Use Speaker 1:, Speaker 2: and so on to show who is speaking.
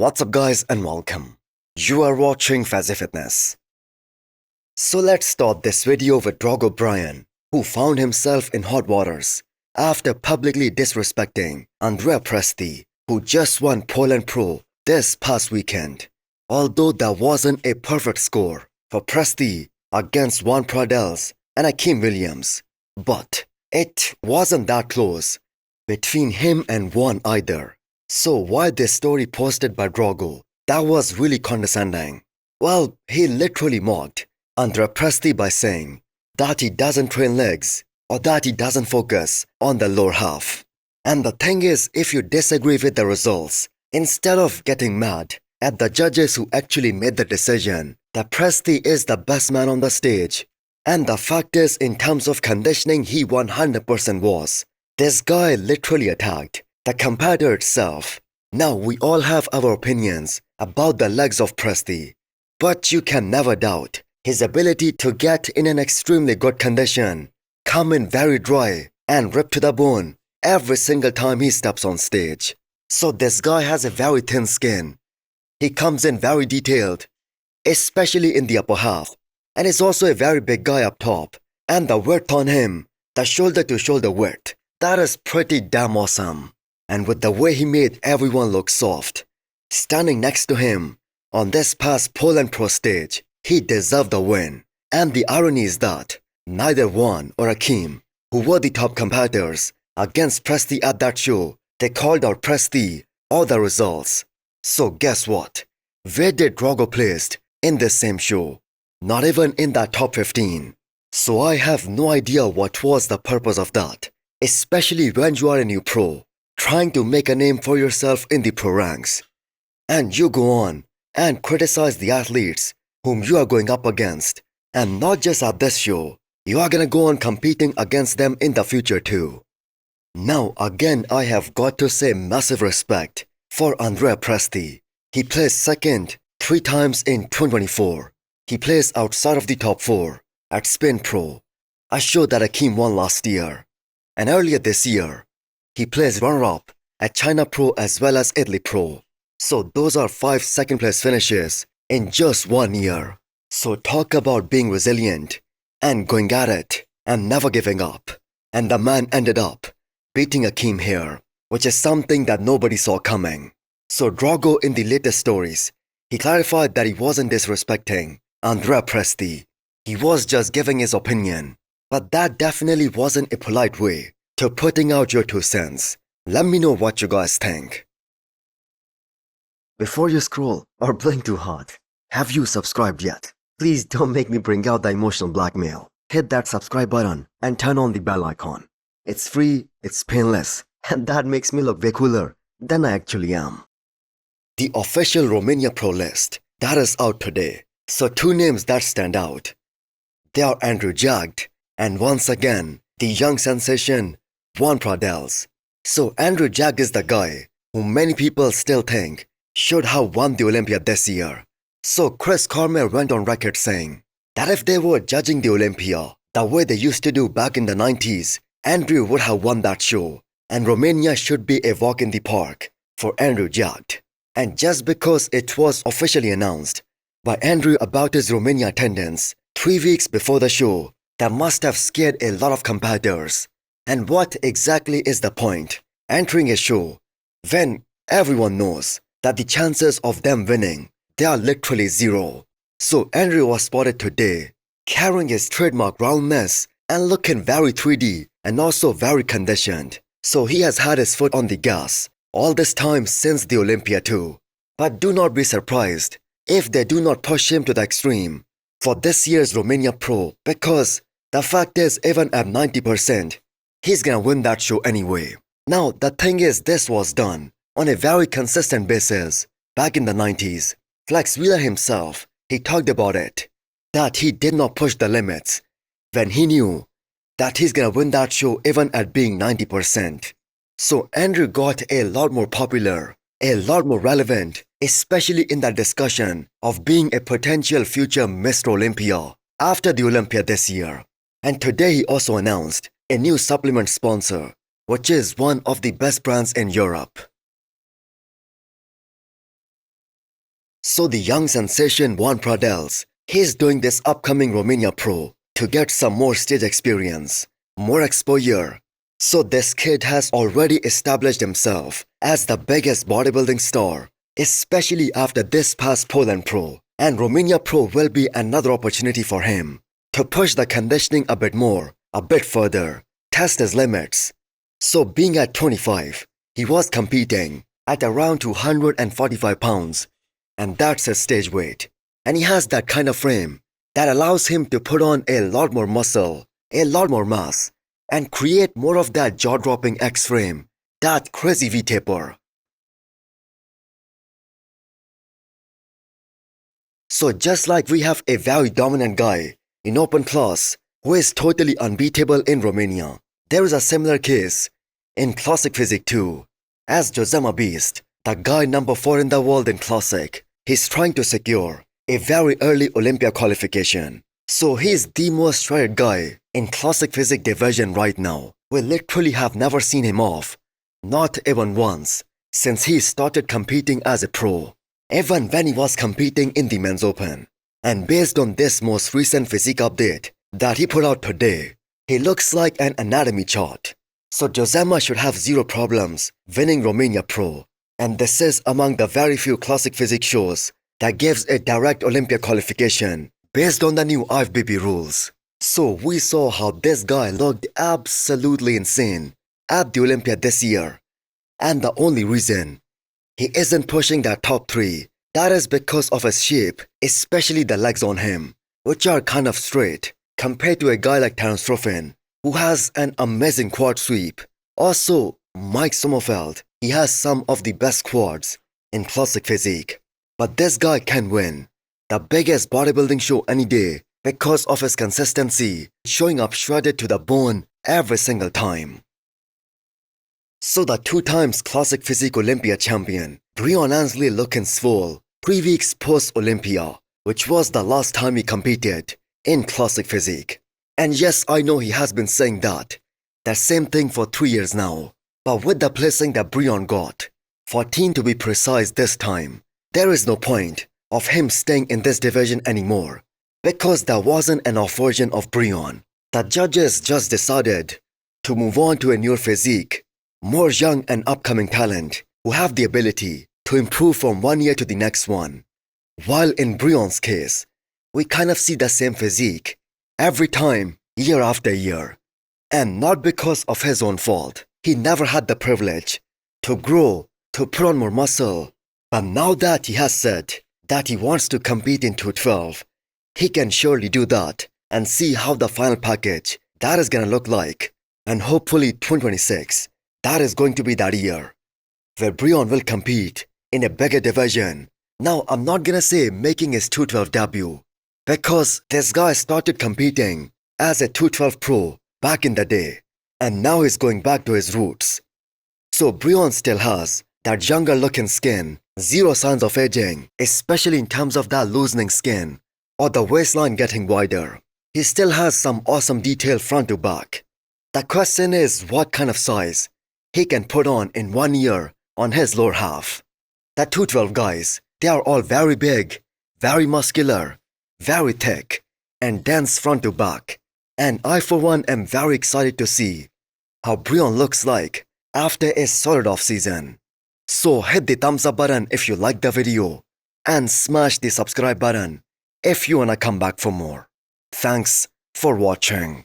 Speaker 1: What's up guys and welcome. You are watching Fazi Fitness. So let's start this video with Drago Brion, who found himself in hot waters after publicly disrespecting Andrea Presti, who just won Poland Pro this past weekend. Although there wasn't a perfect score for Presti against Joan Pradells and Akeem Williams, but it wasn't that close between him and Juan either. So why this story posted by Drago that was really condescending? Well, he literally mocked Andrea Presti by saying that he doesn't train legs or that he doesn't focus on the lower half. And the thing is, if you disagree with the results, instead of getting mad at the judges who actually made the decision that Presti is the best man on the stage, and the fact is, in terms of conditioning, he 100% was. This guy literally attacked the competitor itself. Now we all have our opinions about the legs of Presti, but you can never doubt his ability to get in an extremely good condition, come in very dry and rip to the bone every single time he steps on stage. So this guy has a very thin skin. He comes in very detailed, especially in the upper half, and is also a very big guy up top. And the width on him, the shoulder to shoulder width, that is pretty damn awesome. And with the way he made everyone look soft, standing next to him on this past Poland Pro stage, he deserved the win. And the irony is that neither Juan or Akeem, who were the top competitors against Presti at that show, they called out Presti or the results. So guess what? Where did Drago placed in this same show? Not even in that top 15. So I have no idea what was the purpose of that, especially when you are a new pro, trying to make a name for yourself in the pro ranks. And you go on and criticize the athletes whom you are going up against. And not just at this show, you are gonna go on competing against them in the future too. Now again, I have got to say massive respect for Andrea Presti. He placed second 3 times in 2024. He placed outside of the top 4 at Spin Pro, a show that Akeem won last year. And earlier this year, he placed runner-up at China Pro as well as Italy Pro. So those are 5 second place finishes in just 1 year. So talk about being resilient and going at it and never giving up. And the man ended up beating Akeem here, which is something that nobody saw coming. So Drago, in the latest stories, he clarified that he wasn't disrespecting Andrea Presti. He was just giving his opinion. But that definitely wasn't a polite way to putting out your 2 cents. Let me know what you guys think. Before you scroll or blink too hard, have you subscribed yet? Please don't make me bring out the emotional blackmail. Hit that subscribe button and turn on the bell icon. It's free, it's painless, and that makes me look way cooler than I actually am. The official Romania Pro list that is out today. So 2 names that stand out. They are Andrew Joan and once again, the young sensation, Joan Pradells. So Andrew Joan is the guy who many people still think should have won the Olympia this year. So Chris Cormier went on record saying that if they were judging the Olympia the way they used to do back in the 90s, Andrew would have won that show, and Romania should be a walk in the park for Andrew Joan. And just because it was officially announced by Andrew about his Romania attendance 3 weeks before the show, that must have scared a lot of competitors. And what exactly is the point entering a show when everyone knows that the chances of them winning, they are literally 0? So Andrew was spotted today carrying his trademark roundness and looking very 3D and also very conditioned. So he has had his foot on the gas all this time since the Olympia too. But do not be surprised if they do not push him to the extreme for this year's Romania Pro, because the fact is, even at 90%, he's gonna win that show anyway. Now, the thing is, this was done on a very consistent basis back in the 90s. Flex Wheeler himself, he talked about it, that he did not push the limits when he knew that he's gonna win that show even at being 90%. So Andrew got a lot more popular, a lot more relevant, especially in that discussion of being a potential future Mr. Olympia after the Olympia this year. And today he also announced a new supplement sponsor, which is one of the best brands in Europe. So the young sensation Joan Pradells, he's doing this upcoming Romania Pro to get some more stage experience, more exposure. So this kid has already established himself as the biggest bodybuilding star, especially after this past Poland Pro. And Romania Pro will be another opportunity for him to push the conditioning a bit more, a bit further, test his limits. So being at 25, he was competing at around 245 pounds, and that's his stage weight. And he has that kind of frame that allows him to put on a lot more muscle, a lot more mass, and create more of that jaw-dropping X-frame, that crazy V-taper. So just like we have a very dominant guy in open class who is totally unbeatable in Romania, there is a similar case in Classic Physique too. As Josema Beast, the guy number 4 in the world in Classic, he's trying to secure a very early Olympia qualification. So he's the most shredded guy in Classic Physique division right now. We literally have never seen him off, not even once, since he started competing as a pro, even when he was competing in the Men's Open. And based on this most recent physique update that he put out today, he looks like an anatomy chart. So Josema should have zero problems winning Romania Pro. And this is among the very few Classic Physique shows that gives a direct Olympia qualification based on the new IFBB rules. So we saw how this guy looked absolutely insane at the Olympia this year. And the only reason he isn't pushing that top 3, that is because of his shape, especially the legs on him, which are kind of straight compared to a guy like Terence Ruffin, who has an amazing quad sweep. Also, Mike Sommerfeld, he has some of the best quads in Classic Physique. But this guy can win the biggest bodybuilding show any day because of his consistency, showing up shredded to the bone every single time. So the 2 times Classic Physique Olympia champion, Brion Ansley looking swole 3 weeks post-Olympia, which was the last time he competed in Classic Physique. And yes, I know he has been saying that, the same thing for 3 years now. But with the placing that Brion got, 14 to be precise this time, there is no point of him staying in this division anymore, because there wasn't enough version of Brion. The judges just decided to move on to a newer physique, more young and upcoming talent who have the ability to improve from one year to the next one. While in Brion's case, we kind of see the same physique every time, year after year. And not because of his own fault. He never had the privilege to grow, to put on more muscle. But now that he has said that he wants to compete in 212, he can surely do that and see how the final package that is gonna look like. And hopefully 2026, that is going to be that year where Brion will compete in a bigger division. Now, I'm not gonna say making his 212 debut, because this guy started competing as a 212 pro back in the day, and now he's going back to his roots. So Brion still has that younger looking skin, zero signs of aging, especially in terms of that loosening skin or the waistline getting wider. He still has some awesome detail front to back. The question is what kind of size he can put on in 1 year on his lower half. The 212 guys, they are all very big, very muscular, very thick, and dense front to back. And I for one am very excited to see how Brion looks like after a solid off season. So hit the thumbs up button if you liked the video, and smash the subscribe button if you wanna come back for more. Thanks for watching.